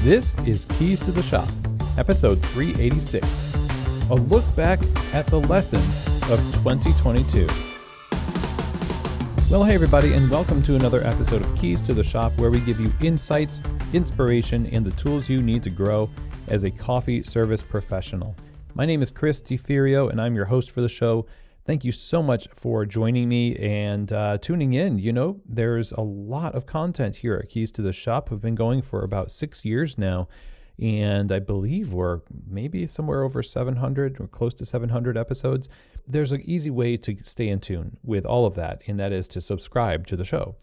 This is Keys to the Shop, episode 386, a look back at the lessons of 2022. Well, hey everybody, and welcome to another episode of Keys to the Shop, where we give you insights, inspiration, and the tools you need to grow as a coffee service professional. My name is Chris DeFerio, and I'm your host for the show. Thank you so much for joining me and tuning in. You know, there's a lot of content here at Keys to the Shop. We've been going for about 6 years now, and I believe we're maybe somewhere over 700 or close to 700 episodes. There's an easy way to stay in tune with all of that, and that is to subscribe to the show.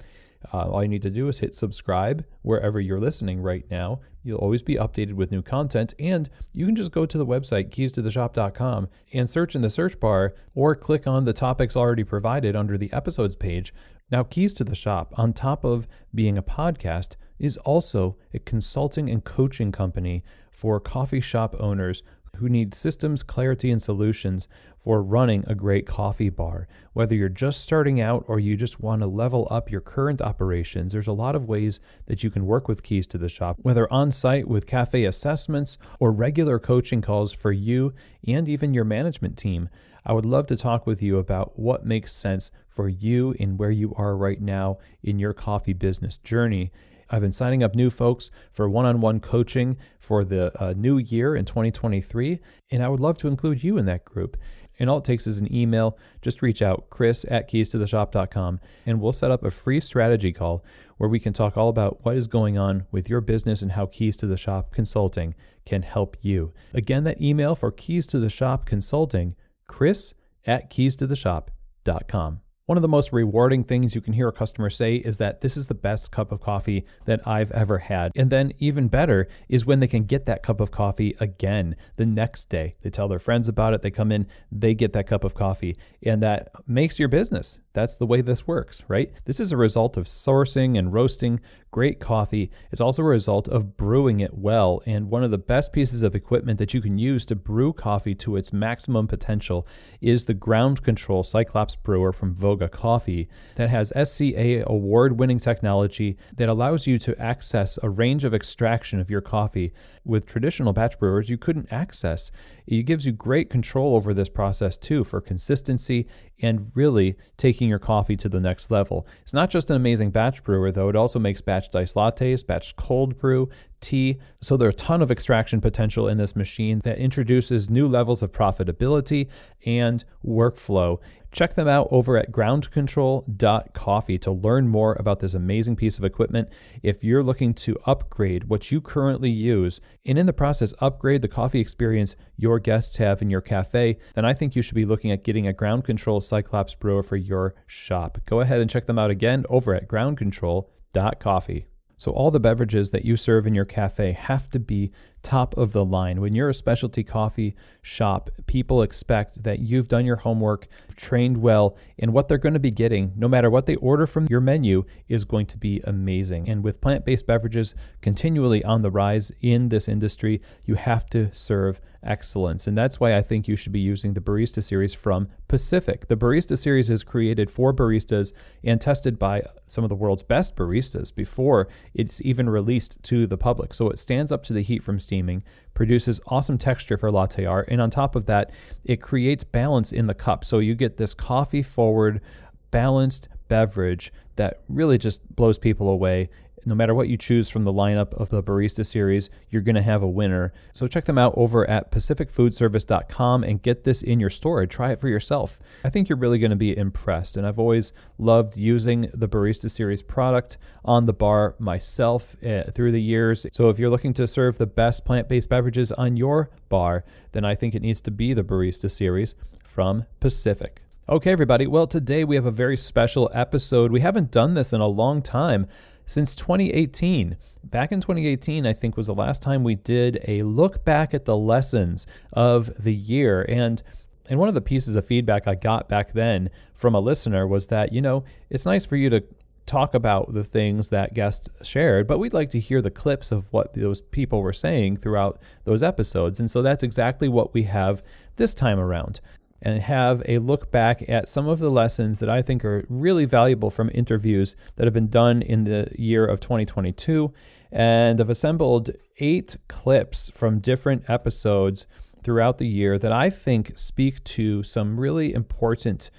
All you need to do is hit subscribe wherever you're listening right now. You'll always be updated with new content, and you can just go to the website, keystotheshop.com, and search in the search bar or click on the topics already provided under the episodes page. Now, Keys to the Shop, on top of being a podcast, is also a consulting and coaching company for coffee shop owners who need systems, clarity, and solutions for running a great coffee bar. Whether you're just starting out or you just want to level up your current operations, there's a lot of ways that you can work with Keys to the Shop, whether on-site with cafe assessments or regular coaching calls for you and even your management team. I would love to talk with you about what makes sense for you and where you are right now in your coffee business journey. I've been signing up new folks for one-on-one coaching for the new year in 2023, and I would love to include you in that group. And all it takes is an email. Just reach out, chris@keystotheshop.com, and we'll set up a free strategy call where we can talk all about what is going on with your business and how Keys to the Shop Consulting can help you. Again, that email for Keys to the Shop Consulting, chris@keystotheshop.com. One of the most rewarding things you can hear a customer say is that this is the best cup of coffee that I've ever had. And then even better is when they can get that cup of coffee again the next day. They tell their friends about it, they come in, they get that cup of coffee, and that makes your business. That's the way this works, right? This is a result of sourcing and roasting great coffee. It's also a result of brewing it well. And one of the best pieces of equipment that you can use to brew coffee to its maximum potential is the ground control Cyclops brewer from Voga Coffee that has SCA award-winning technology that allows you to access a range of extraction of your coffee with traditional batch brewers you couldn't access. It gives you great control over this process too for consistency and really taking your coffee to the next level. It's not just an amazing batch brewer though, it also makes batch diced lattes, batch cold brew, tea. So there's a ton of extraction potential in this machine that introduces new levels of profitability and workflow. Check them out over at groundcontrol.coffee to learn more about this amazing piece of equipment. If you're looking to upgrade what you currently use and in the process upgrade the coffee experience your guests have in your cafe, then I think you should be looking at getting a ground control Cyclops brewer for your shop. Go ahead and check them out again over at groundcontrol.coffee. So all the beverages that you serve in your cafe have to be top of the line. When you're a specialty coffee shop, people expect that you've done your homework, trained well, and what they're going to be getting, no matter what they order from your menu, is going to be amazing. And with plant-based beverages continually on the rise in this industry, you have to serve excellence. And that's why I think you should be using the Barista Series from Pacific. The Barista Series is created for baristas and tested by some of the world's best baristas before it's even released to the public. So it stands up to the heat from steaming, produces awesome texture for latte art, and on top of that, it creates balance in the cup. So you get this coffee-forward, balanced beverage that really just blows people away. No matter what you choose from the lineup of the Barista Series, you're going to have a winner. So check them out over at pacificfoodservice.com and get this in your store. Try it for yourself. I think you're really going to be impressed. And I've always loved using the Barista Series product on the bar myself through the years. So if you're looking to serve the best plant-based beverages on your bar, then I think it needs to be the Barista Series from Pacific. Okay, everybody. Well, today we have a very special episode. We haven't done this in a long time. Since 2018. Back in 2018, I think was the last time we did a look back at the lessons of the year. And one of the pieces of feedback I got back then from a listener was that, you know, it's nice for you to talk about the things that guests shared, but we'd like to hear the clips of what those people were saying throughout those episodes. And so that's exactly what we have this time around. And have a look back at some of the lessons that I think are really valuable from interviews that have been done in the year of 2022. And I've assembled 8 clips from different episodes throughout the year that I think speak to some really important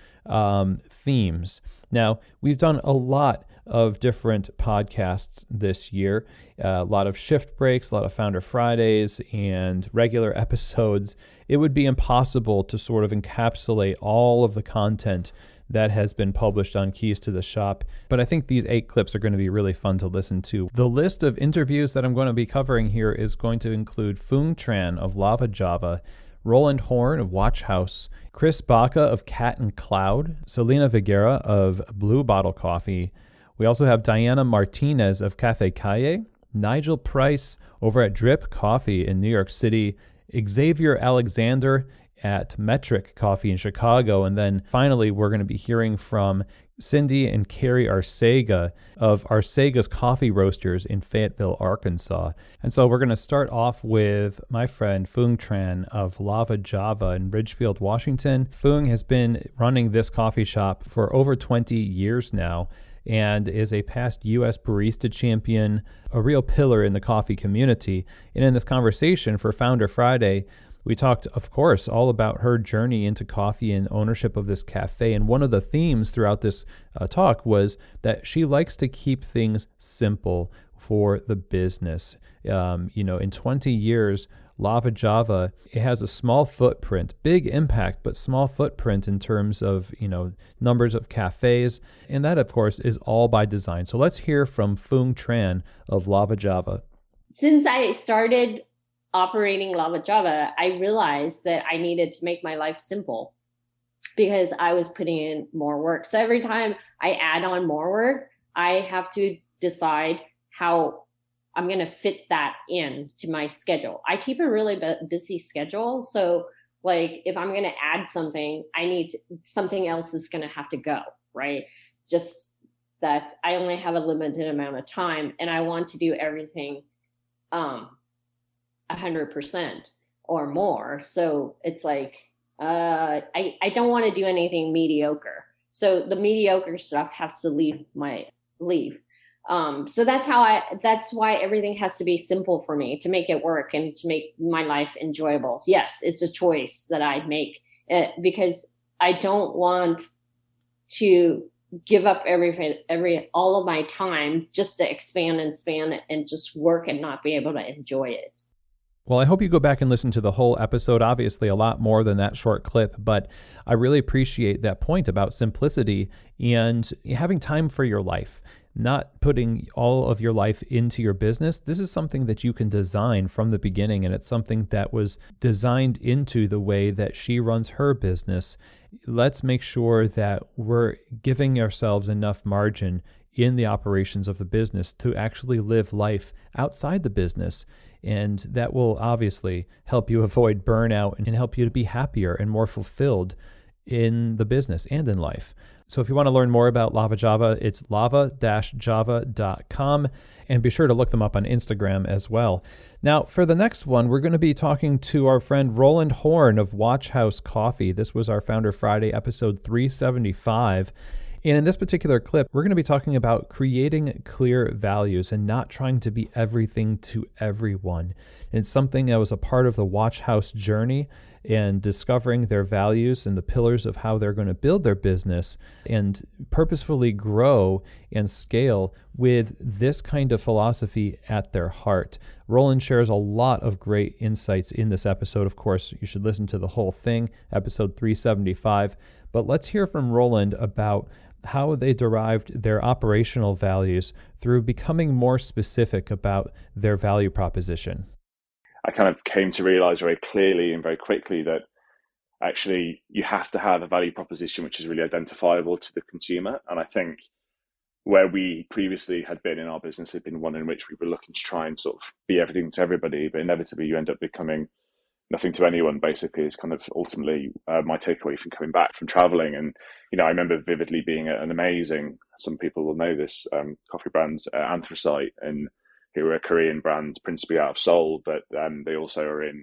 themes. Now, we've done a lot of different podcasts this year, a lot of shift breaks, a lot of Founder Fridays, and regular episodes. It would be impossible to sort of encapsulate all of the content that has been published on Keys to the Shop, but I think these 8 clips are going to be really fun to listen to. The list of interviews that I'm going to be covering here is going to include Phuong Tran of Lava Java, Roland Horn of Watch House, Chris Baca of Cat and Cloud, Selena Viguera of Blue Bottle Coffee. We also have Diana Martinez of Cafe Calle, Nigel Price over at Drip Coffee in New York City, Xavier Alexander at Metric Coffee in Chicago, and then finally we're going to be hearing from Cindy and Carrie Arcega of Arcega's Coffee Roasters in Fayetteville, Arkansas. And so we're going to start off with my friend Phuong Tran of Lava Java in Ridgefield, Washington. Phuong has been running this coffee shop for over 20 years now and is a past U.S. barista champion, a real pillar in the coffee community. And in this conversation for Founder Friday, we talked, of course, all about her journey into coffee and ownership of this cafe. And one of the themes throughout this talk was that she likes to keep things simple for the business. In 20 years, Lava Java, it has a small footprint, big impact, but small footprint in terms of, numbers of cafes. And that, of course, is all by design. So let's hear from Phuong Tran of Lava Java. Since I started operating Lava Java, I realized that I needed to make my life simple because I was putting in more work. So every time I add on more work, I have to decide how I'm going to fit that in to my schedule. I keep a really busy schedule. So like if I'm going to add something, something else is going to have to go, right? Just that I only have a limited amount of time and I want to do everything 100% or more. So it's like, I don't want to do anything mediocre. So the mediocre stuff has to leave. So that's why everything has to be simple for me to make it work and to make my life enjoyable. Yes, it's a choice that I make because I don't want to give up all of my time just to expand and span and just work and not be able to enjoy it. Well, I hope you go back and listen to the whole episode. Obviously, a lot more than that short clip, but I really appreciate that point about simplicity and having time for your life, not putting all of your life into your business. This is something that you can design from the beginning, and it's something that was designed into the way that she runs her business. Let's make sure that we're giving ourselves enough margin in the operations of the business to actually live life outside the business. And that will obviously help you avoid burnout and help you to be happier and more fulfilled in the business and in life. So if you want to learn more about Lava Java, it's lava-java.com, and be sure to look them up on Instagram as well. Now, for the next one, we're going to be talking to our friend Roland Horn of Watch House Coffee. This was our Founder Friday, episode 375. And in this particular clip, we're going to be talking about creating clear values and not trying to be everything to everyone. And it's something that was a part of the Watch House journey and discovering their values and the pillars of how they're going to build their business and purposefully grow and scale with this kind of philosophy at their heart. Roland shares a lot of great insights in this episode. Of course, you should listen to the whole thing, episode 375. But let's hear from Roland about how they derived their operational values through becoming more specific about their value proposition. I kind of came to realize very clearly and very quickly that actually you have to have a value proposition which is really identifiable to the consumer. And I think where we previously had been in our business had been one in which we were looking to try and sort of be everything to everybody, but inevitably you end up becoming nothing to anyone, basically, is kind of ultimately my takeaway from coming back from traveling. And, I remember vividly being at an amazing, some people will know this, coffee brand, Anthracite, and who are a Korean brand, principally out of Seoul, but they also are in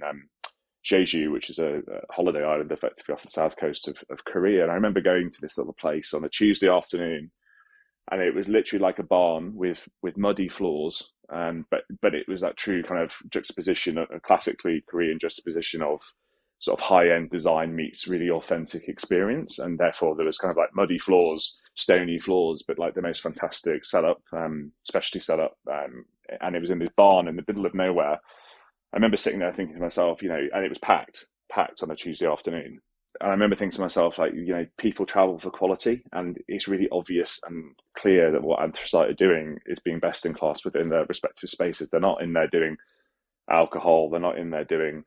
Jeju, which is a holiday island effectively off the south coast of Korea. And I remember going to this little place on a Tuesday afternoon, and it was literally like a barn with muddy floors But it was that true kind of juxtaposition, a classically Korean juxtaposition of sort of high-end design meets really authentic experience. And therefore there was kind of like muddy floors, stony floors, but like the most fantastic setup, specialty setup. And it was in this barn in the middle of nowhere. I remember sitting there thinking to myself, and it was packed on a Tuesday afternoon. And I remember thinking to myself, like, people travel for quality, and it's really obvious and clear that what Anthracite are doing is being best in class within their respective spaces. They're not in there doing alcohol. They're not in there doing,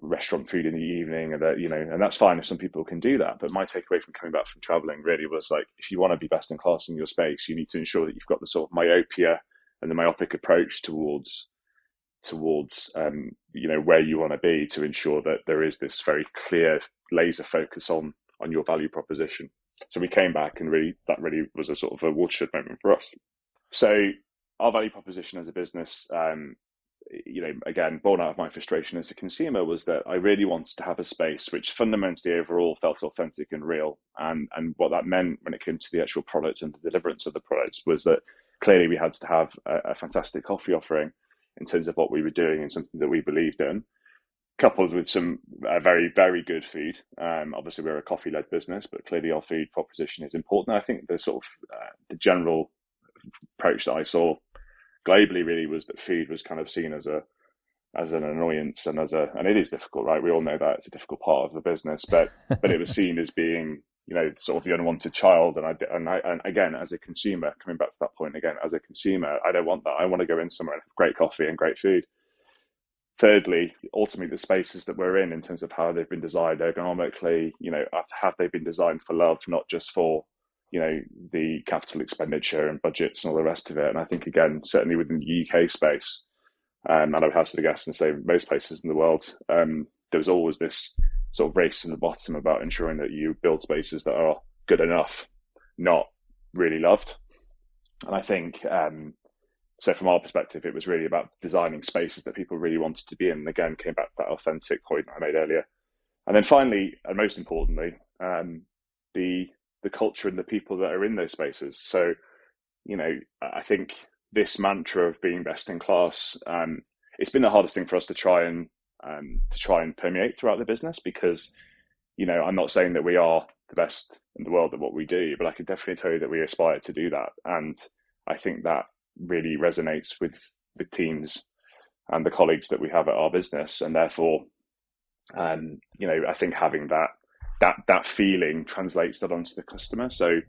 restaurant food in the evening, and that's fine if some people can do that. But my takeaway from coming back from traveling really was like, if you want to be best in class in your space, you need to ensure that you've got the sort of myopia and the myopic approach towards where you want to be, to ensure that there is this very clear laser focus on your value proposition. So we came back, and that really was a sort of a watershed moment for us. So our value proposition as a business, again, born out of my frustration as a consumer, was that I really wanted to have a space which fundamentally overall felt authentic and real. And what that meant when it came to the actual product and the deliverance of the products was that clearly we had to have a fantastic coffee offering in terms of what we were doing and something that we believed in, coupled with some very, very good food. Obviously, we're a coffee-led business, but clearly our food proposition is important. And I think the sort of the general approach that I saw globally really was that food was kind of seen as an annoyance and and it is difficult, right? We all know that it's a difficult part of the business, but it was seen as being, sort of the unwanted child. And again, as a consumer, coming back to that point again, as a consumer, I don't want that. I want to go in somewhere and have great coffee and great food. Thirdly, ultimately, the spaces that we're in terms of how they've been designed ergonomically, have they been designed for love, not just for, the capital expenditure and budgets and all the rest of it. And I think, again, certainly within the UK space, and I would hazard a guess and say most places in the world, there was always this sort of race to the bottom about ensuring that you build spaces that are good enough, not really loved. And I think, so from our perspective, it was really about designing spaces that people really wanted to be in. And again, came back to that authentic point I made earlier. And then finally, and most importantly, the culture and the people that are in those spaces. So, I think this mantra of being best in class, it's been the hardest thing for us to try and permeate throughout the business, because, I'm not saying that we are the best in the world at what we do, but I can definitely tell you that we aspire to do that. And I think that really resonates with the teams and the colleagues that we have at our business. And therefore, I think having that feeling translates that onto the customer. So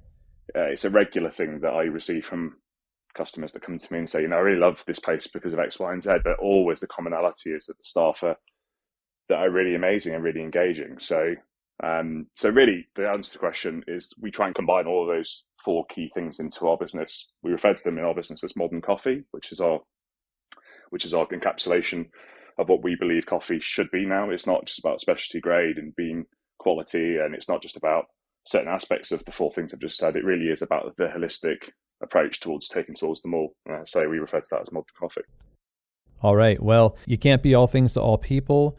it's a regular thing that I receive from customers that come to me and say, I really love this place because of X, Y, and Z, but always the commonality is that the staff are really amazing and really engaging. So really the answer to the question is we try and combine all of those four key things into our business. We refer to them in our business as modern coffee, which is our encapsulation of what we believe coffee should be now. It's not just about specialty grade and being quality, and it's not just about certain aspects of the four things I've just said. It really is about the holistic approach towards them all. So we refer to that as modern coffee. All right. Well, you can't be all things to all people.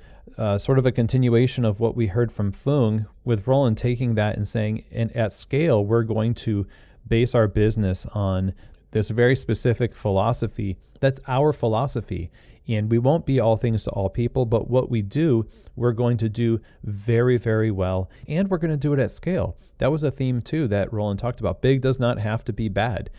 Sort of a continuation of what we heard from Fung, with Roland taking that and saying, and at scale, we're going to base our business on this very specific philosophy. That's our philosophy. And we won't be all things to all people, but what we do, we're going to do very, very well. And we're going to do it at scale. That was a theme too that Roland talked about. Big does not have to be bad.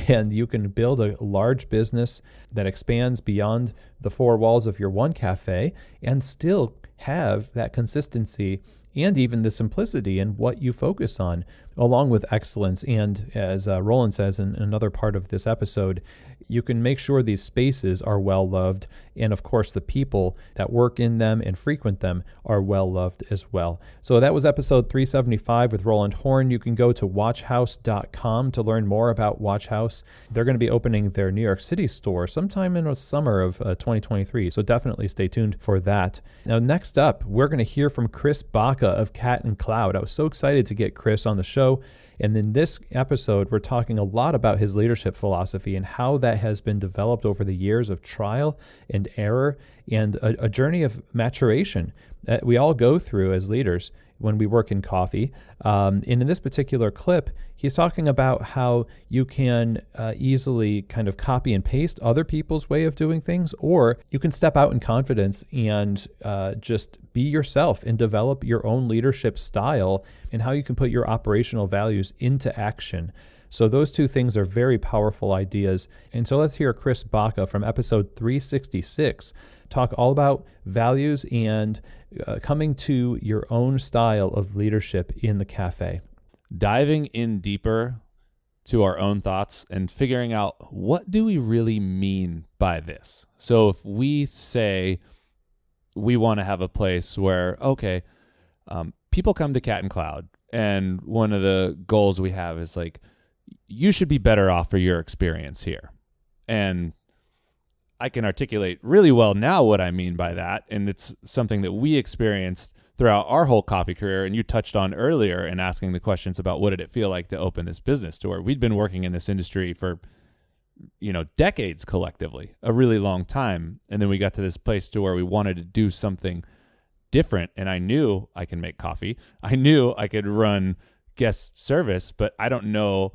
And you can build a large business that expands beyond the four walls of your one cafe and still have that consistency and even the simplicity in what you focus on, along with excellence. And as Roland says in another part of this episode, you can make sure these spaces are well loved. And of course, the people that work in them and frequent them are well loved as well. So that was episode 375 with Roland Horn. You can go to watchhouse.com to learn more about Watch House. They're going to be opening their New York City store sometime in the summer of 2023. So definitely stay tuned for that. Now, next up, we're going to hear from Chris Baca of Cat and Cloud. I was so excited to get Chris on the show. And in this episode, we're talking a lot about his leadership philosophy and how that has been developed over the years of trial and error and a journey of maturation that we all go through as leaders when we work in coffee. And in this particular clip, he's talking about how you can easily kind of copy and paste other people's way of doing things, or you can step out in confidence and just be yourself and develop your own leadership style and how you can put your operational values into action. So those two things are very powerful ideas. And so let's hear Chris Baca from episode 366 talk all about values and coming to your own style of leadership in the cafe. Diving in deeper to our own thoughts and figuring out, what do we really mean by this? So if we say we want to have a place where, okay, people come to Cat and Cloud, and one of the goals we have is like, you should be better off for your experience here. And I can articulate really well now what I mean by that. And it's something that we experienced throughout our whole coffee career. And you touched on earlier in asking the questions about what did it feel like to open this business store. We'd been working in this industry for, decades collectively, a really long time. And then we got to this place to where we wanted to do something different. And I knew I can make coffee. I knew I could run guest service, but I don't know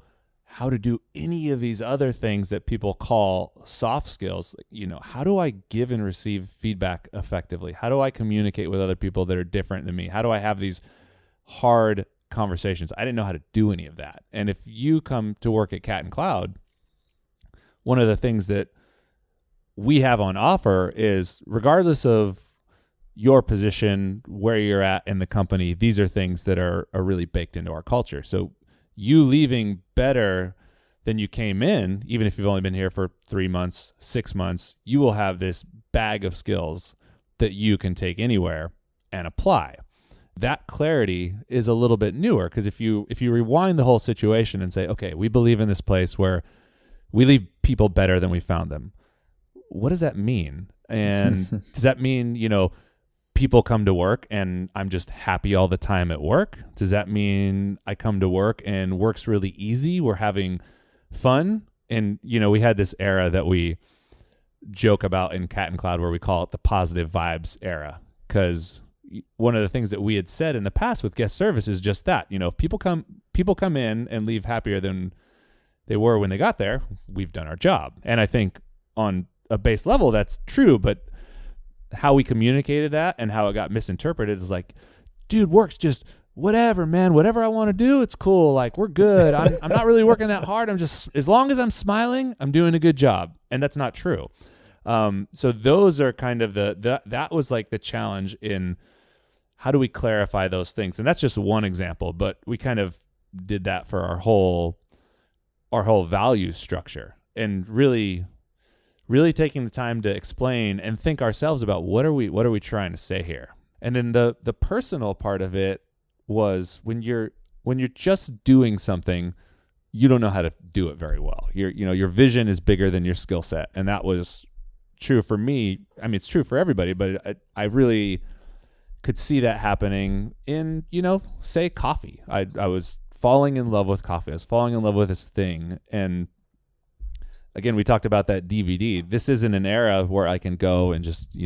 how to do any of these other things that people call soft skills. How do I give and receive feedback effectively? How do I communicate with other people that are different than me? How do I have these hard conversations? I didn't know how to do any of that. And if you come to work at Cat and Cloud, one of the things that we have on offer is, regardless of your position, where you're at in the company, these are things that are really baked into our culture. So you leaving better than you came in, even if you've only been here for 3 months, 6 months, you will have this bag of skills that you can take anywhere and apply. That clarity is a little bit newer, because if you rewind the whole situation and say, okay, we believe in this place where we leave people better than we found them. What does that mean? And does that mean, people come to work and I'm just happy all the time at work? Does that mean I come to work and work's really easy? We're having fun? And, we had this era that we joke about in Cat and Cloud where we call it the positive vibes era. Because one of the things that we had said in the past with guest service is just that, if people come in and leave happier than they were when they got there, we've done our job. And I think on a base level, that's true, but how we communicated that and how it got misinterpreted is like, dude, work's just whatever, man, whatever I want to do, it's cool. Like, we're good. I'm not really working that hard. I'm just, as long as I'm smiling, I'm doing a good job. And that's not true. So those are kind of that was like the challenge in how do we clarify those things? And that's just one example, but we kind of did that for our whole value structure, and really taking the time to explain and think ourselves about what are we trying to say here. And then the personal part of it was when you're just doing something, you don't know how to do it very well. Your vision is bigger than your skill set. And that was true for me. I mean, it's true for everybody, but I really could see that happening in, say coffee. I was falling in love with coffee. I was falling in love with this thing. And again, we talked about that DVD. This isn't an era where I can go and just,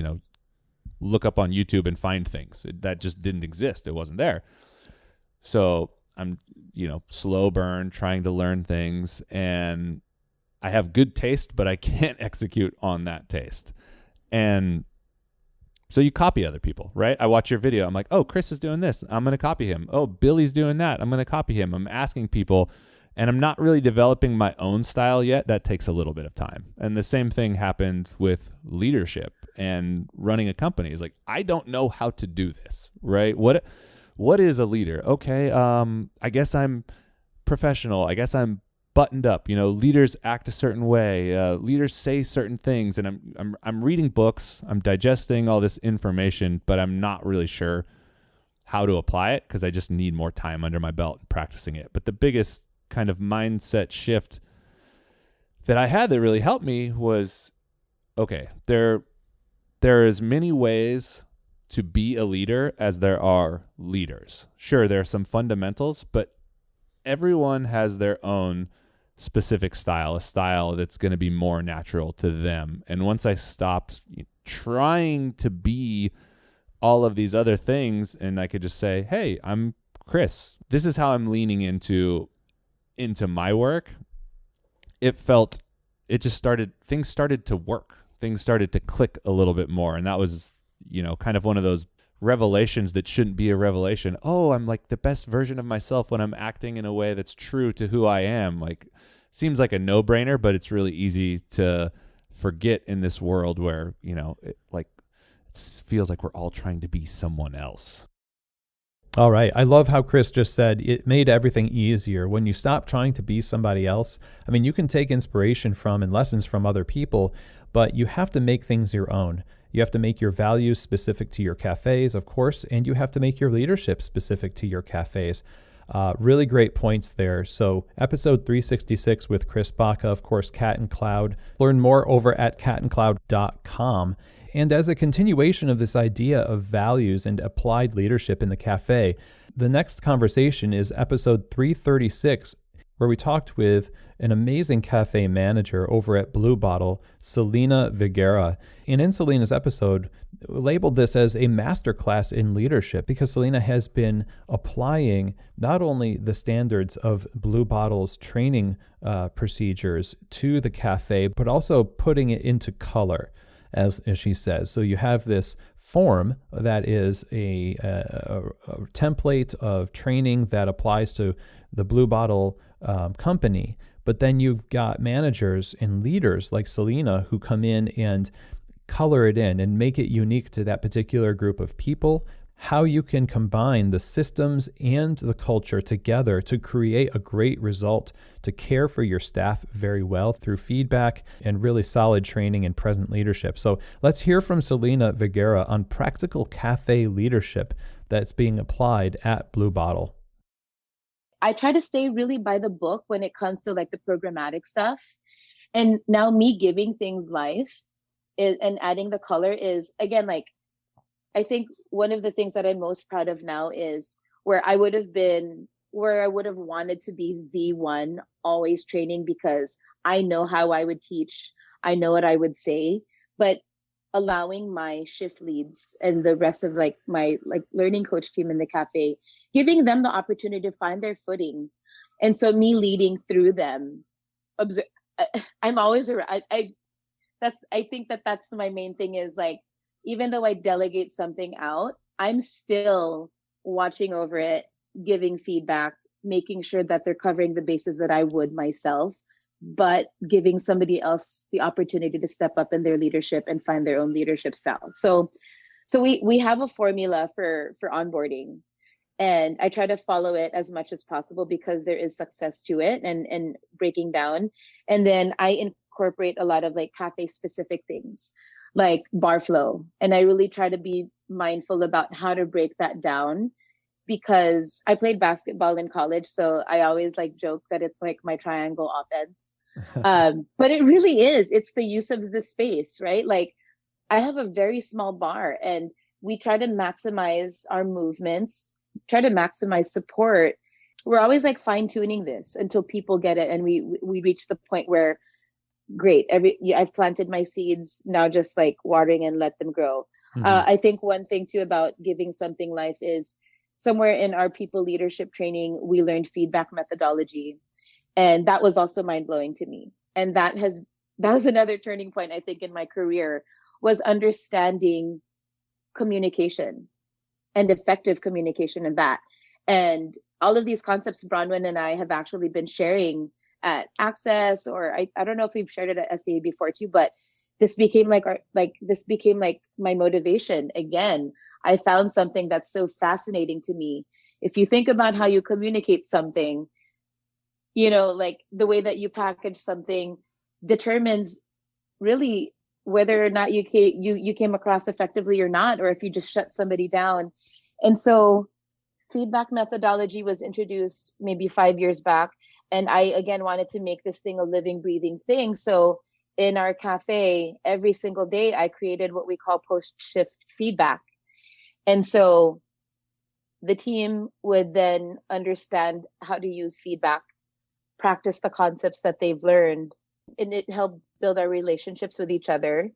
look up on YouTube and find things. That just didn't exist. It wasn't there. So I'm, slow burn, trying to learn things. And I have good taste, but I can't execute on that taste. And so you copy other people, right? I watch your video. I'm like, oh, Chris is doing this. I'm going to copy him. Oh, Billy's doing that. I'm going to copy him. I'm asking people. And I'm not really developing my own style yet. That takes a little bit of time. And the same thing happened with leadership and running a company. It's like, I don't know how to do this, right? What is a leader? Okay, I guess I'm professional. I guess I'm buttoned up. Leaders act a certain way. Leaders say certain things. And I'm reading books. I'm digesting all this information, but I'm not really sure how to apply it because I just need more time under my belt practicing it. But the biggest kind of mindset shift that I had that really helped me was, okay, there are as many ways to be a leader as there are leaders. Sure, there are some fundamentals, but everyone has their own specific style, a style that's going to be more natural to them. And once I stopped trying to be all of these other things, and I could just say, hey, I'm Chris. This is how I'm leaning into my work. Things started to work. Things started to click a little bit more. And that was, kind of one of those revelations that shouldn't be a revelation. Oh, I'm like the best version of myself when I'm acting in a way that's true to who I am. Like, seems like a no-brainer, but it's really easy to forget in this world where, it feels like we're all trying to be someone else. All right. I love how Chris just said it made everything easier. When you stop trying to be somebody else, I mean, you can take inspiration from and lessons from other people, but you have to make things your own. You have to make your values specific to your cafes, of course, and you have to make your leadership specific to your cafes. Really great points there. So episode 366 with Chris Baca, of course, Cat and Cloud. Learn more over at catandcloud.com. And as a continuation of this idea of values and applied leadership in the cafe, the next conversation is episode 336, where we talked with an amazing cafe manager over at Blue Bottle, Selena Viguera. And in Selena's episode, labeled this as a masterclass in leadership because Selena has been applying not only the standards of Blue Bottle's training procedures to the cafe, but also putting it into color, as she says. So you have this form that is a template of training that applies to the Blue Bottle company, but then you've got managers and leaders like Selena who come in and color it in and make it unique to that particular group of people. How you can combine the systems and the culture together to create a great result, to care for your staff very well through feedback and really solid training and present leadership. So let's hear from Selena Viguera on practical cafe leadership that's being applied at Blue Bottle. I try to stay really by the book when it comes to like the programmatic stuff. And now me giving things life and adding the color is, again, like, I think one of the things that I'm most proud of now is where I would have wanted to be the one always training because I know how I would teach, I know what I would say, but allowing my shift leads and the rest of like my like learning coach team in the cafe, giving them the opportunity to find their footing. And so me leading through them, I'm always around. I think that's my main thing is like, even though I delegate something out, I'm still watching over it, giving feedback, making sure that they're covering the bases that I would myself, but giving somebody else the opportunity to step up in their leadership and find their own leadership style. So we have a formula for onboarding, and I try to follow it as much as possible because there is success to it and breaking down. And then I incorporate a lot of like cafe specific things like bar flow. And I really try to be mindful about how to break that down because I played basketball in college. So I always like joke that it's like my triangle offense. But it really is. It's the use of the space, right? Like I have a very small bar and we try to maximize our movements, try to maximize support. We're always like fine tuning this until people get it. And we reach the point where great, I've planted my seeds, now just like watering and let them grow. Mm-hmm. I think one thing too about giving something life is somewhere in our people leadership training, we learned feedback methodology. And that was also mind blowing to me. And that was another turning point, I think, in my career was understanding communication and effective communication in that. And all of these concepts Bronwyn and I have actually been sharing at Access, or I don't know if we've shared it at SCA before too, but this became like my motivation. Again, I found something that's so fascinating to me. If you think about how you communicate something, like the way that you package something determines really whether or not you came across effectively or not, or if you just shut somebody down. And so feedback methodology was introduced maybe 5 years back. And I, again, wanted to make this thing a living, breathing thing. So in our cafe, every single day, I created what we call post-shift feedback. And so the team would then understand how to use feedback, practice the concepts that they've learned. And it helped build our relationships with each other.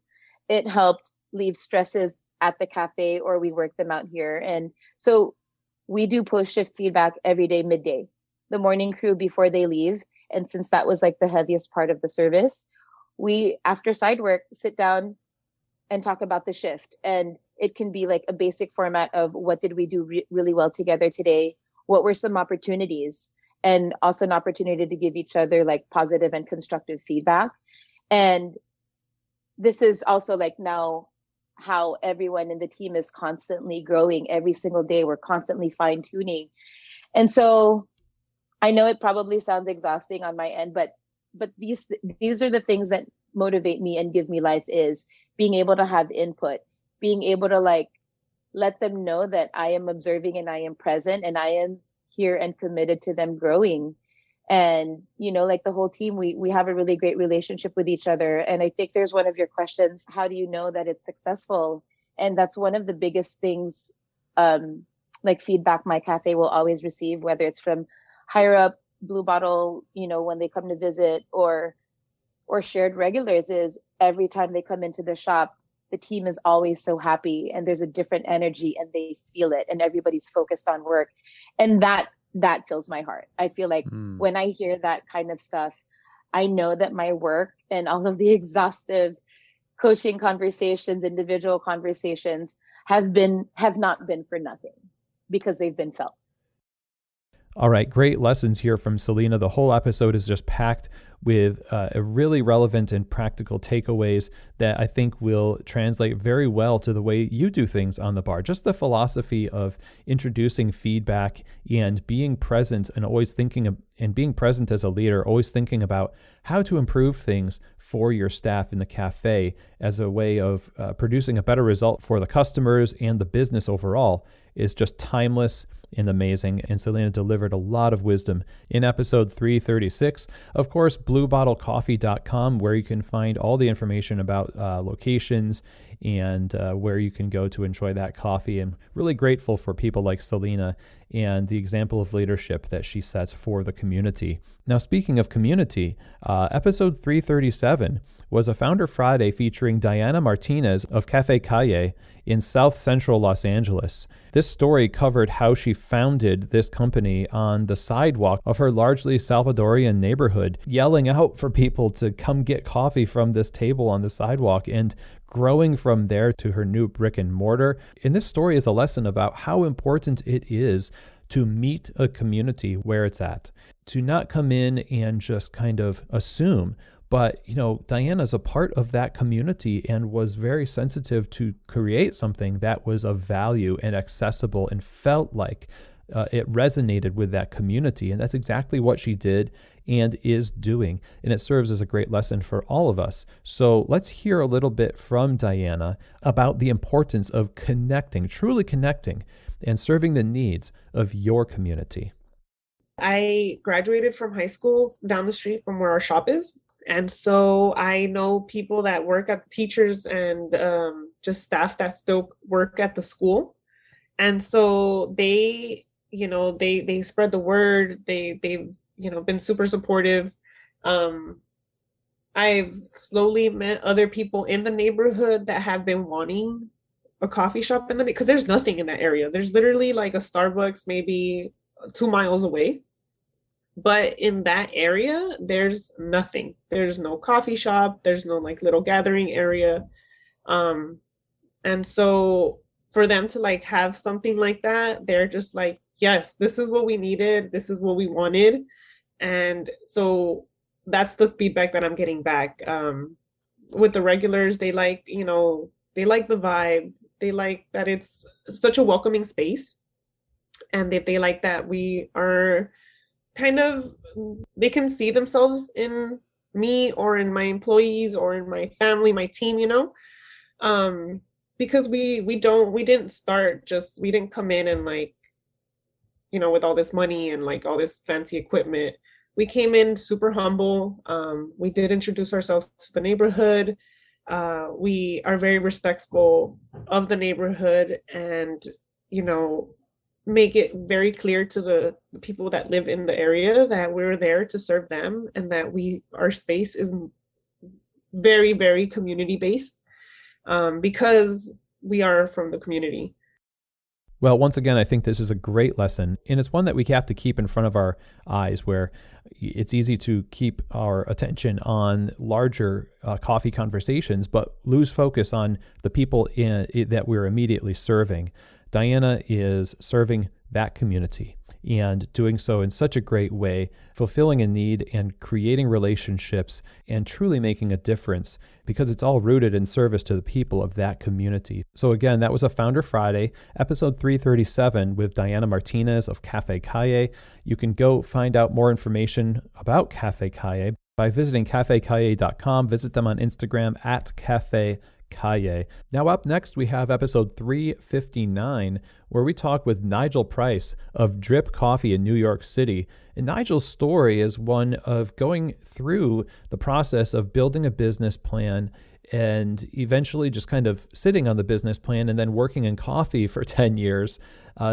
It helped leave stresses at the cafe or we work them out here. And so we do post shift feedback every day, midday, the morning crew before they leave. And since that was like the heaviest part of the service, we, after side work, sit down and talk about the shift. And it can be like a basic format of what did we do really well together today? What were some opportunities? And also an opportunity to give each other like positive and constructive feedback. And this is also like now how everyone in the team is constantly growing every single day. We're constantly fine tuning. And so I know it probably sounds exhausting on my end, but these are the things that motivate me and give me life, is being able to have input, being able to like let them know that I am observing and I am present and I am here and committed to them growing. And, you know, like the whole team, we have a really great relationship with each other. And I think there's one of your questions, how do you know that it's successful? And that's one of the biggest things, like feedback my cafe will always receive, whether it's from higher up, Blue Bottle, you know, when they come to visit, or shared regulars, is every time they come into the shop, the team is always so happy and there's a different energy and they feel it and everybody's focused on work. And that fills my heart. I feel like when I hear that kind of stuff, I know that my work and all of the exhaustive coaching conversations, individual conversations have not been for nothing, because they've been felt. All right, great lessons here from Selena. The whole episode is just packed with really relevant and practical takeaways that I think will translate very well to the way you do things on the bar. Just the philosophy of introducing feedback and being present, and always thinking of, and being present as a leader, always thinking about how to improve things for your staff in the cafe as a way of producing a better result for the customers and the business overall, is just timeless and amazing. And Selena delivered a lot of wisdom in episode 336. Of course, bluebottlecoffee.com, where you can find all the information about locations and where you can go to enjoy that coffee. I'm really grateful for people like Selena and the example of leadership that she sets for the community. Now, speaking of community, episode 337 was a Founder Friday featuring Diana Martinez of Cafe Calle in South Central Los Angeles. This story covered how she founded this company on the sidewalk of her largely Salvadorian neighborhood, yelling out for people to come get coffee from this table on the sidewalk, and growing from there to her new brick and mortar. And this story is a lesson about how important it is to meet a community where it's at, to not come in and just kind of assume. But, you know, Diana's a part of that community and was very sensitive to create something that was of value and accessible and felt like it resonated with that community. And that's exactly what she did and is doing. And it serves as a great lesson for all of us. So let's hear a little bit from Diana about the importance of connecting, truly connecting, and serving the needs of your community. I graduated from high school down the street from where our shop is. And so I know people that work at the teachers and just staff that still work at the school. And so they, you know, they spread the word. They've, you know, been super supportive. I've slowly met other people in the neighborhood that have been wanting a coffee shop in the, because there's nothing in that area. There's literally like a Starbucks maybe 2 miles away. But in that area, there's nothing. There's no coffee shop. There's no like little gathering area. And so for them to like have something like that, they're just like, yes, this is what we needed. This is what we wanted. And so that's the feedback that I'm getting back. With the regulars, they like, you know, they like the vibe. They like that it's such a welcoming space. And they like that we are kind of, they can see themselves in me or in my employees or in my family, my team, you know, because we didn't come in and like, you know, with all this money and like all this fancy equipment. We came in super humble. We did introduce ourselves to the neighborhood. We are very respectful of the neighborhood and, you know, make it very clear to the people that live in the area that we're there to serve them and that our space is very, very community based. because we are from the community. Well, once again, I think this is a great lesson, and it's one that we have to keep in front of our eyes, where it's easy to keep our attention on larger coffee conversations, but lose focus on the people that we're immediately serving. Diana is serving that community and doing so in such a great way, fulfilling a need and creating relationships and truly making a difference, because it's all rooted in service to the people of that community. So again, that was a Founder Friday, episode 337 with Diana Martinez of Cafe Calle. You can go find out more information about Cafe Calle by visiting cafecalle.com. Visit them on Instagram at Cafe Calle. Now up next, we have episode 359, where we talk with Nigel Price of Drip Coffee in New York City. And Nigel's story is one of going through the process of building a business plan and eventually just kind of sitting on the business plan and then working in coffee for 10 years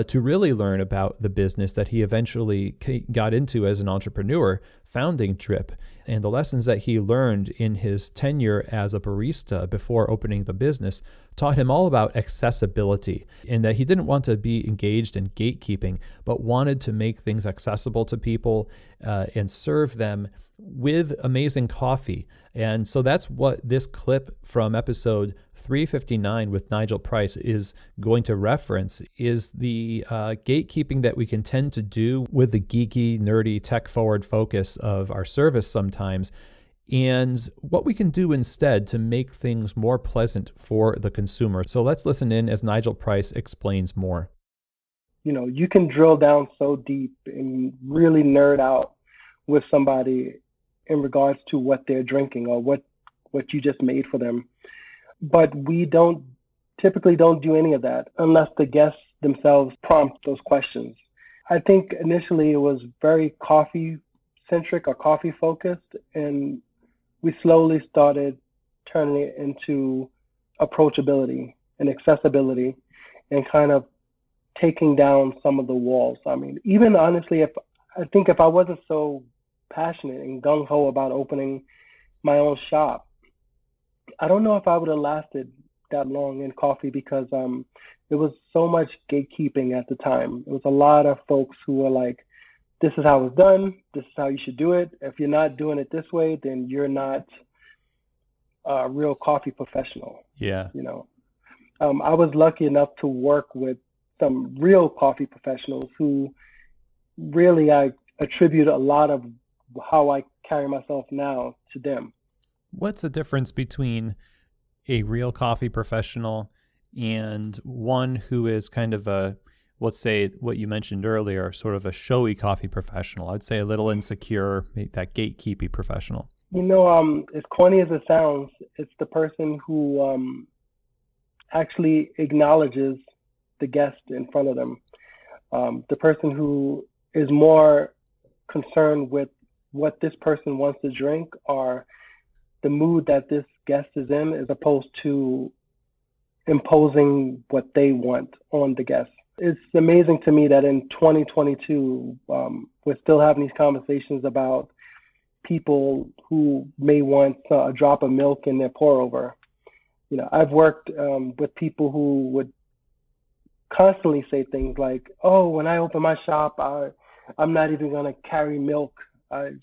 to really learn about the business that he eventually got into as an entrepreneur, founding Drip, and the lessons that he learned in his tenure as a barista before opening the business taught him all about accessibility, and that he didn't want to be engaged in gatekeeping, but wanted to make things accessible to people and serve them with amazing coffee. And so that's what this clip from episode 359 with Nigel Price is going to reference, is the gatekeeping that we can tend to do with the geeky, nerdy, tech-forward focus of our service sometimes, and what we can do instead to make things more pleasant for the consumer. So let's listen in as Nigel Price explains more. You know, you can drill down so deep and really nerd out with somebody in regards to what they're drinking or what you just made for them. But we typically don't do any of that unless the guests themselves prompt those questions. I think initially it was very coffee centric or coffee focused, and we slowly started turning it into approachability and accessibility and kind of taking down some of the walls. I mean, even honestly, if I wasn't so passionate and gung-ho about opening my own shop, I don't know if I would have lasted that long in coffee, because there was so much gatekeeping at the time. It was a lot of folks who were like, this is how it's done, this is how you should do it. If you're not doing it this way, then you're not a real coffee professional. Yeah. You know, I was lucky enough to work with some real coffee professionals who really I attribute a lot of how I carry myself now to them. What's the difference between a real coffee professional and one who is kind of a, let's say what you mentioned earlier, sort of a showy coffee professional? I'd say a little insecure, that gatekeepy professional. You know, as corny as it sounds, it's the person who actually acknowledges the guest in front of them. The person who is more concerned with what this person wants to drink or the mood that this guest is in, as opposed to imposing what they want on the guest. It's amazing to me that in 2022, we're still having these conversations about people who may want a drop of milk in their pour over. You know, I've worked with people who would constantly say things like, oh, when I open my shop, I'm not even going to carry milk.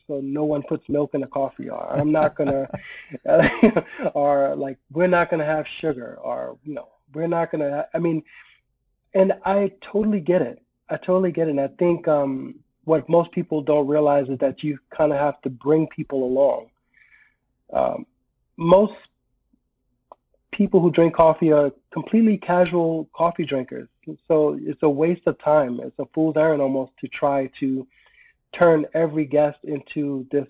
So no one puts milk in the coffee, or I'm not going to, or like, we're not going to have sugar, or, you know, we're not going to, I mean, and I totally get it. And I think what most people don't realize is that you kind of have to bring people along. Most people who drink coffee are completely casual coffee drinkers. So it's a waste of time. It's a fool's errand almost to try to turn every guest into this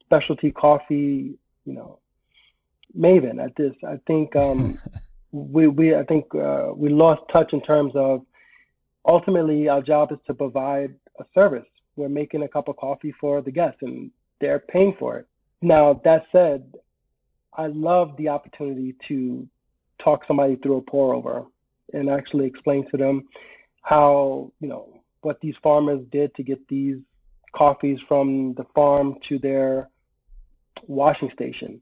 specialty coffee, you know, maven at this. I think we lost touch in terms of ultimately our job is to provide a service. We're making a cup of coffee for the guests and they're paying for it. Now, that said, I love the opportunity to talk somebody through a pour over and actually explain to them how, you know, what these farmers did to get these coffees from the farm to their washing station.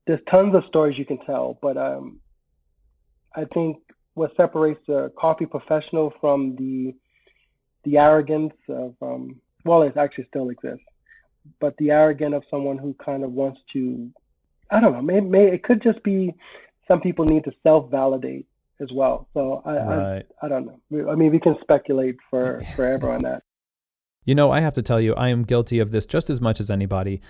there's tons of stories you can tell, but I think what separates the coffee professional from the arrogance of well, it actually still exists, but the arrogance of someone who kind of wants to, I don't know, maybe it could just be some people need to self-validate as well. So I don't know. I mean, we can speculate forever on that. You know, I have to tell you, I am guilty of this just as much as anybody.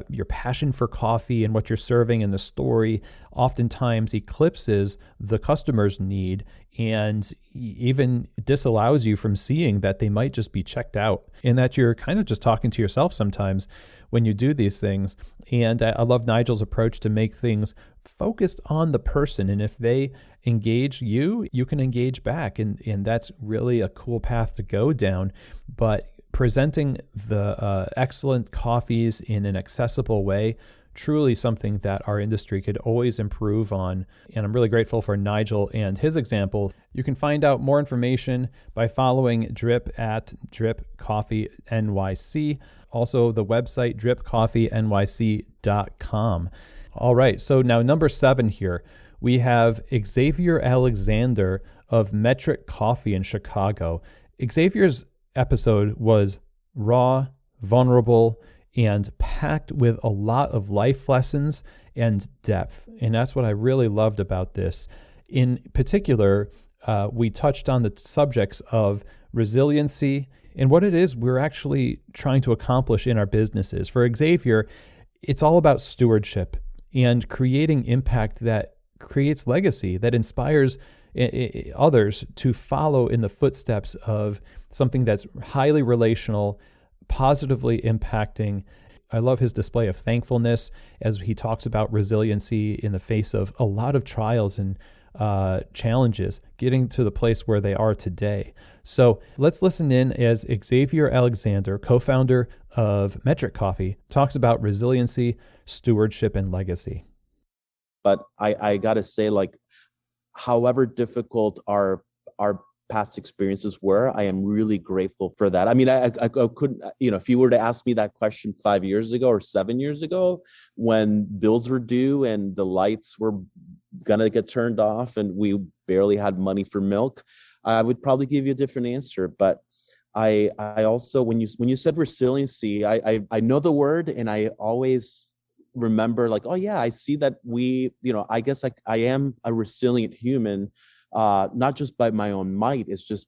Your passion for coffee and what you're serving and the story oftentimes eclipses the customer's need and even disallows you from seeing that they might just be checked out and that you're kind of just talking to yourself sometimes when you do these things. And I love Nigel's approach to make things focused on the person. And if they engage you, you can engage back. And that's really a cool path to go down. But presenting the excellent coffees in an accessible way, truly something that our industry could always improve on. And I'm really grateful for Nigel and his example. You can find out more information by following Drip at Drip Coffee NYC. Also the website dripcoffeenyc.com. All right, so now number 7 here. We have Xavier Alexander of Metric Coffee in Chicago. Xavier's episode was raw, vulnerable, and packed with a lot of life lessons and depth. And that's what I really loved about this. In particular, we touched on the subjects of resiliency and what it is we're actually trying to accomplish in our businesses. For Xavier, it's all about stewardship and creating impact that creates legacy, that inspires others to follow in the footsteps of something that's highly relational, positively impacting. I love his display of thankfulness as he talks about resiliency in the face of a lot of trials and challenges, getting to the place where they are today. So let's listen in as Xavier Alexander, co-founder of Metric Coffee, talks about resiliency, stewardship, and legacy. But I got to say, like, however difficult our past experiences were, I am really grateful for that. I mean, I couldn't, if you were to ask me that question 5 years ago or 7 years ago, when bills were due and the lights were gonna get turned off and we barely had money for milk, I would probably give you a different answer. But I also, when you said resiliency, I know the word, and I always remember, like, oh yeah, I see that I guess I am a resilient human, not just by my own might. It's just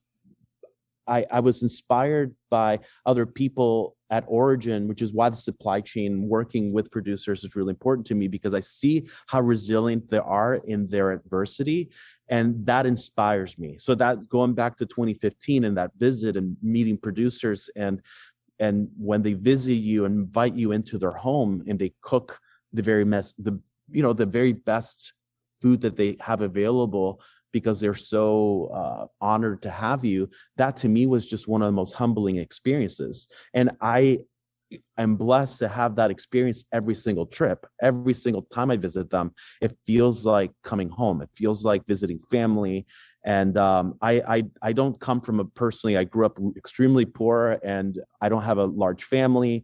I was inspired by other people at Origin, which is why the supply chain, working with producers, is really important to me, because I see how resilient they are in their adversity, and that inspires me. So that, going back to 2015 and that visit and meeting producers, and when they visit you and invite you into their home and they cook the very best food that they have available because they're so honored to have you, that to me was just one of the most humbling experiences. And I am blessed to have that experience every single trip. Every single time I visit them, it feels like coming home. It feels like visiting family. And I don't come from I grew up extremely poor, and I don't have a large family.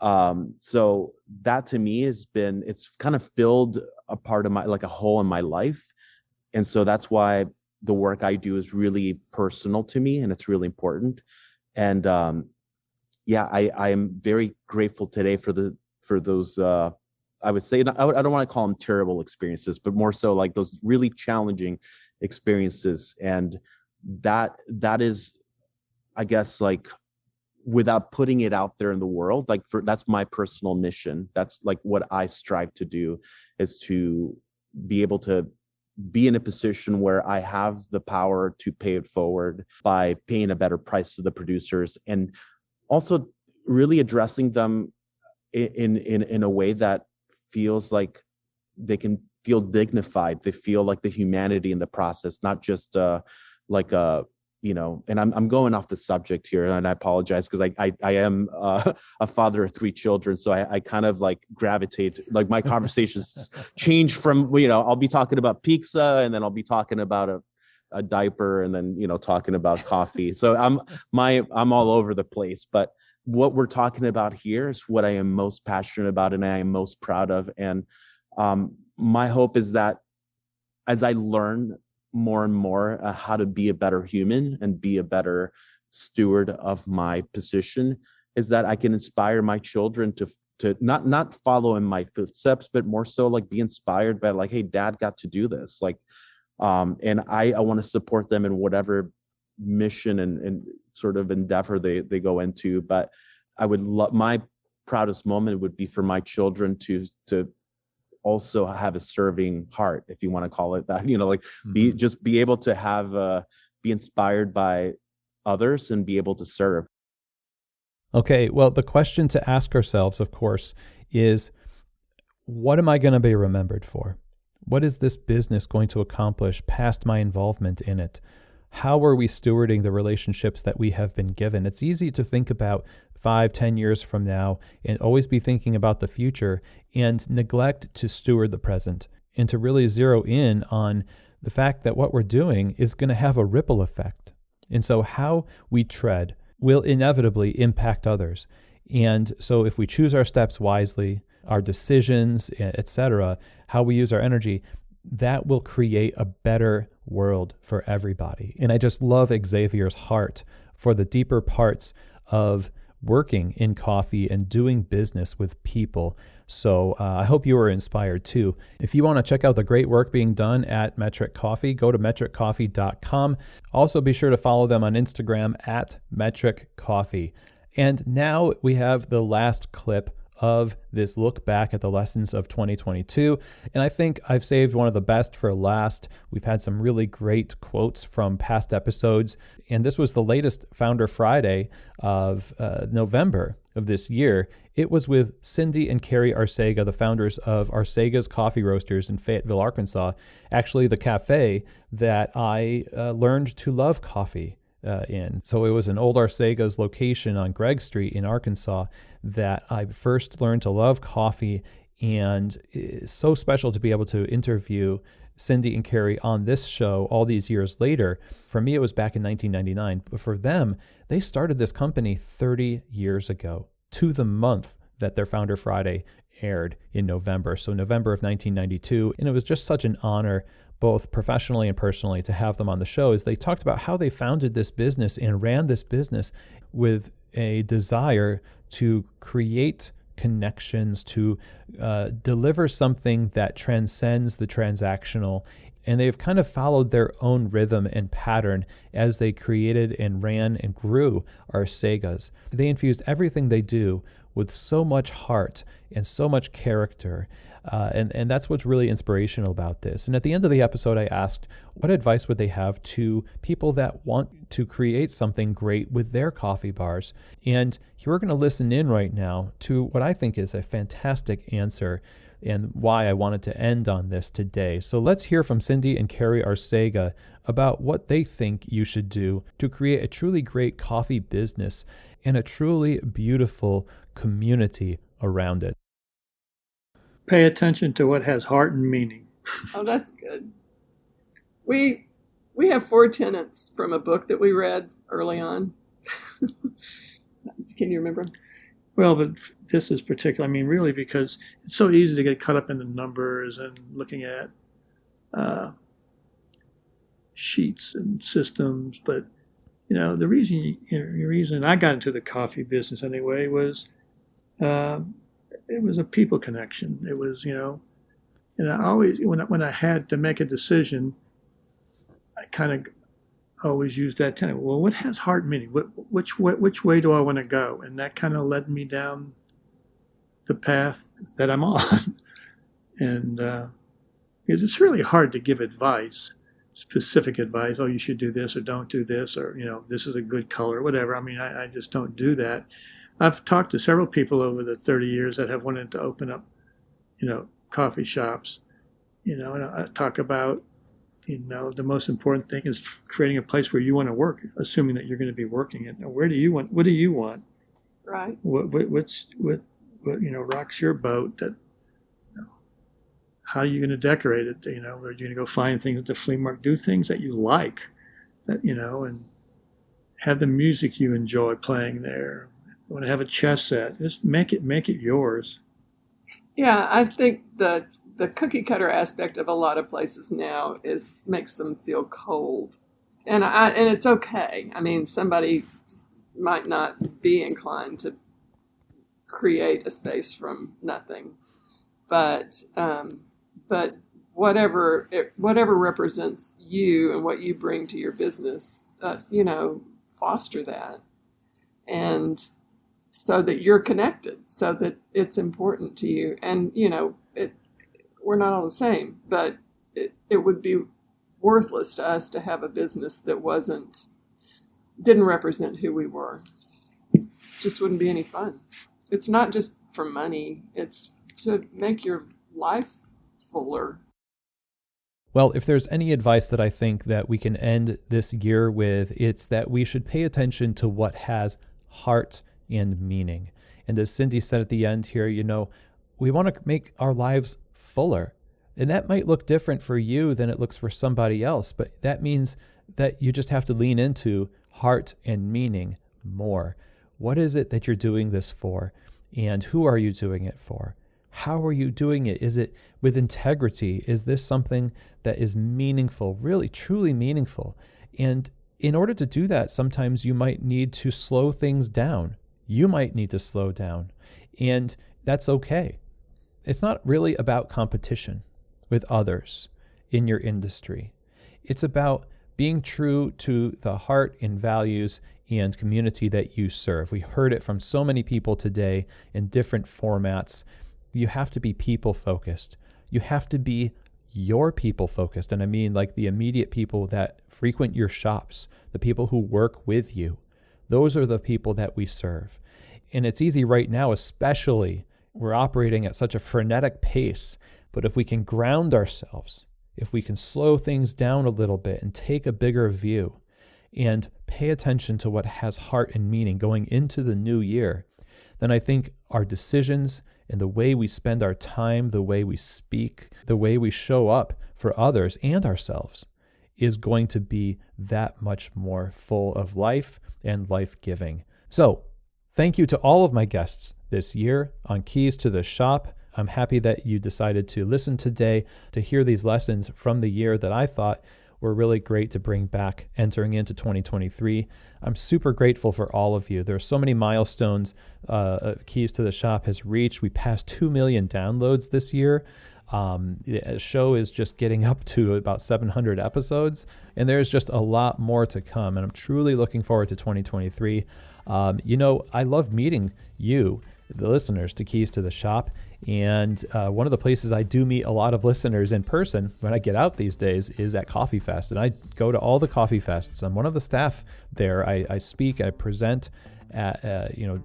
So that to me it's kind of filled a part of like a hole in my life. And so that's why the work I do is really personal to me, and it's really important. And I am very grateful today for those, I would say, I don't want to call them terrible experiences, but more so like those really challenging experiences. And that is, I guess, like, without putting it out there in the world, like, that's my personal mission. That's like what I strive to do, is to be able to be in a position where I have the power to pay it forward by paying a better price to the producers, and also really addressing them in a way that feels like they can feel dignified. They feel like the humanity in the process, not just like a, and I'm going off the subject here, and I apologize, because I am a father of 3 children. So I kind of like gravitate, like my conversations change from, I'll be talking about pizza, and then I'll be talking about a diaper, and then, talking about coffee. So I'm all over the place, but what we're talking about here is what I am most passionate about and I am most proud of. And My hope is that as I learn more and more how to be a better human and be a better steward of my position, is that I can inspire my children to not follow in my footsteps, but more so like be inspired by like, hey, dad got to do this. Like, and I want to support them in whatever mission and sort of endeavor they go into. But I would love, my proudest moment would be for my children to also have a serving heart, if you want to call it that, like be able to have be inspired by others and be able to serve. Okay, well, the question to ask ourselves, of course, is what am I going to be remembered for? What is this business going to accomplish past my involvement in it? How are we stewarding the relationships that we have been given? It's easy to think about 5-10 years from now and always be thinking about the future and neglect to steward the present and to really zero in on the fact that what we're doing is going to have a ripple effect. And so how we tread will inevitably impact others. And so if we choose our steps wisely, our decisions, etc., how we use our energy, that will create a better world for everybody. And I just love Xavier's heart for the deeper parts of working in coffee and doing business with people. So I hope you were inspired too. If you want to check out the great work being done at Metric Coffee, go to metriccoffee.com. Also be sure to follow them on Instagram at Metric Coffee. And now we have the last clip of this look back at the lessons of 2022. And I think I've saved one of the best for last. We've had some really great quotes from past episodes. And this was the latest Founder Friday of November of this year. It was with Cindy and Carrie Arcega, the founders of Arcega's Coffee Roasters in Fayetteville, Arkansas. Actually, the cafe that I learned to love coffee in. So it was an old Arcega's location on Gregg Street in Arkansas that I first learned to love coffee, and it's so special to be able to interview Cindy and Carrie on this show all these years later. For me, it was back in 1999, but for them, they started this company 30 years ago to the month that their Founder Friday aired in November. So November of 1992, and it was just such an honor both professionally and personally to have them on the show, as they talked about how they founded this business and ran this business with a desire to create connections, to deliver something that transcends the transactional. And they've kind of followed their own rhythm and pattern as they created and ran and grew Arcega's. They infused everything they do with so much heart and so much character. And that's what's really inspirational about this. And at the end of the episode, I asked, what advice would they have to people that want to create something great with their coffee bars? And you're going to listen in right now to what I think is a fantastic answer and why I wanted to end on this today. So let's hear from Cindy and Carrie Arcega about what they think you should do to create a truly great coffee business and a truly beautiful community around it. Pay attention to what has heart and meaning. Oh, that's good. We have 4 tenets from a book that we read early on. Can you remember? Well, but this is particular. I mean, really, because it's so easy to get caught up in the numbers and looking at sheets and systems. But the reason I got into the coffee business anyway was it was a people connection. It was, and I always, when I had to make a decision, I kind of always used that tenet. Well, what has heart meaning? Which way do I want to go? And that kind of led me down the path that I'm on. And because it's really hard to give advice, specific advice. Oh, you should do this or don't do this, or this is a good color, whatever. I mean, I just don't do that. I've talked to several people over the 30 years that have wanted to open up, coffee shops, and I talk about, the most important thing is creating a place where you want to work, assuming that you're going to be working it. Now, what do you want? Right. What rocks your boat? That, how are you going to decorate it? Are you going to go find things at the flea market? Do things that you like, that, and have the music you enjoy playing there. Want to have a chess set, just make it yours. Yeah, I think the the cookie cutter aspect of a lot of places now makes them feel cold. And it's okay. I mean, somebody might not be inclined to create a space from nothing, but whatever represents you and what you bring to your business, foster that, and so that you're connected, so that it's important to you. And we're not all the same, but it would be worthless to us to have a business that didn't represent who we were. Just wouldn't be any fun. It's not just for money, it's to make your life fuller. Well, if there's any advice that I think that we can end this year with, it's that we should pay attention to what has heart and meaning. And as Cindy said at the end here, we want to make our lives fuller. And that might look different for you than it looks for somebody else, but that means that you just have to lean into heart and meaning more. What is it that you're doing this for? And who are you doing it for? How are you doing it? Is it with integrity? Is this something that is meaningful, really, truly meaningful? And in order to do that, sometimes you might need to slow things down. You might need to slow down, and that's okay. It's not really about competition with others in your industry. It's about being true to the heart and values and community that you serve. We heard it from so many people today in different formats. You have to be people focused. You have to be your people focused. And I mean like the immediate people that frequent your shops, the people who work with you. Those are the people that we serve. And it's easy right now, especially we're operating at such a frenetic pace. But if we can ground ourselves, if we can slow things down a little bit and take a bigger view and pay attention to what has heart and meaning going into the new year, then I think our decisions and the way we spend our time, the way we speak, the way we show up for others and ourselves is going to be that much more full of life and life-giving. So, thank you to all of my guests this year on Keys to the Shop. I'm happy that you decided to listen today to hear these lessons from the year that I thought were really great to bring back entering into 2023. I'm super grateful for all of you. There are so many milestones Keys to the Shop has reached. We passed 2 million downloads this year. The show is just getting up to about 700 episodes, and there's just a lot more to come, and I'm truly looking forward to 2023. I love meeting you, the listeners to Keys to the Shop, and one of the places I do meet a lot of listeners in person when I get out these days is at Coffee Fest, and I go to all the Coffee Fests. I'm one of the staff there. I speak, I present at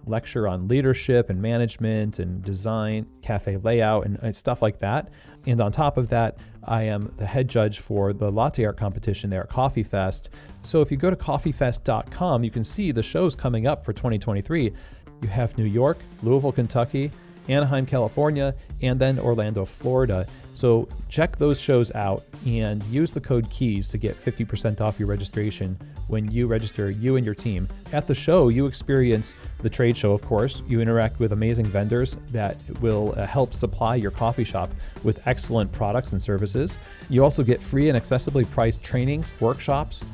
lecture on leadership and management and design, cafe layout, and stuff like that. And on top of that, I am the head judge for the latte art competition there at Coffee Fest. So if you go to coffeefest.com, you can see the shows coming up for 2023. You have New York, Louisville, Kentucky, Anaheim, California, and then Orlando, Florida. So check those shows out and use the code KEYS to get 50% off your registration when you register, you and your team. At the show, you experience the trade show, of course. You interact with amazing vendors that will help supply your coffee shop with excellent products and services. You also get free and accessibly priced trainings, workshops,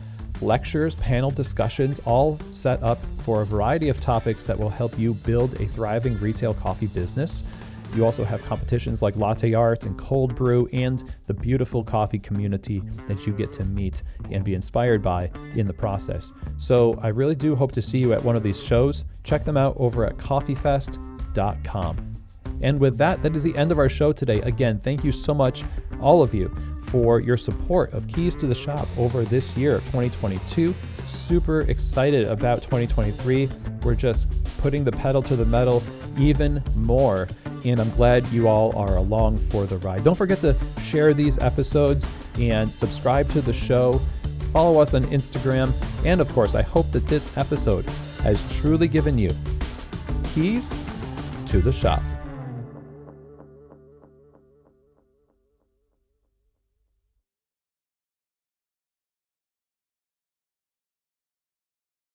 lectures, panel discussions, all set up for a variety of topics that will help you build a thriving retail coffee business. You also have competitions like latte art and cold brew and the beautiful coffee community that you get to meet and be inspired by in the process. So I really do hope to see you at one of these shows. Check them out over at coffeefest.com. And with that is the end of our show today. Again, thank you so much, all of you, for your support of Keys to the Shop over this year of 2022. Super excited about 2023. We're just putting the pedal to the metal even more, and I'm glad you all are along for the ride. Don't forget to share these episodes and subscribe to the show. Follow us on Instagram, and of course, I hope that this episode has truly given you keys to the shop.